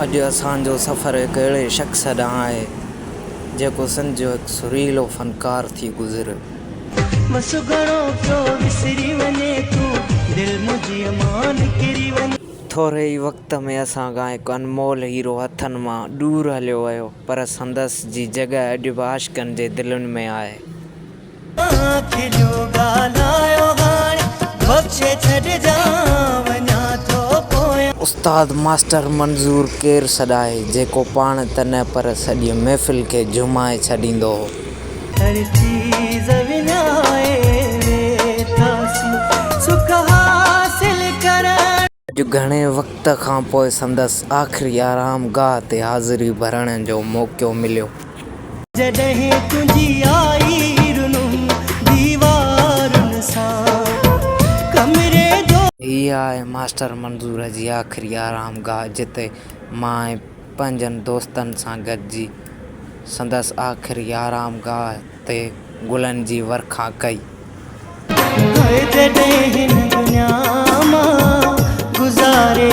अॼु असांजो सफ़र हिकु अहिड़े शख़्स ॾांहुं आहे जेको सिंध जो हिकु सुरीलो फ़नकार थी गुज़िरियो। थोरे ई वक़्त में असां खां हिकु अनमोल हीरो हथनि मां दूरि हलियो वियो, पर संदसि जी जॻह अॼु बि आशिक़नि जे दिलनि में आहे। उस्ताद मास्टर मंज़ूर केरु सॾाए, जेको पाण त न पर सॼी महफ़िल खे झुमाए छॾींदो हो। अॼु घणे वक़्त खां पोइ संदसि आख़िरी आराम गाह ते हाज़िरी भरण जो मौक़ो मिलियो। हीअ आहे मास्टर मंज़ूर जी आख़िरी आराम गाह, जिते मां ऐं पंहिंजनि दोस्तनि सां गॾिजी संदसि आख़िरी आराम गाह ते गुलनि जी वर्खा कई। गुज़ारे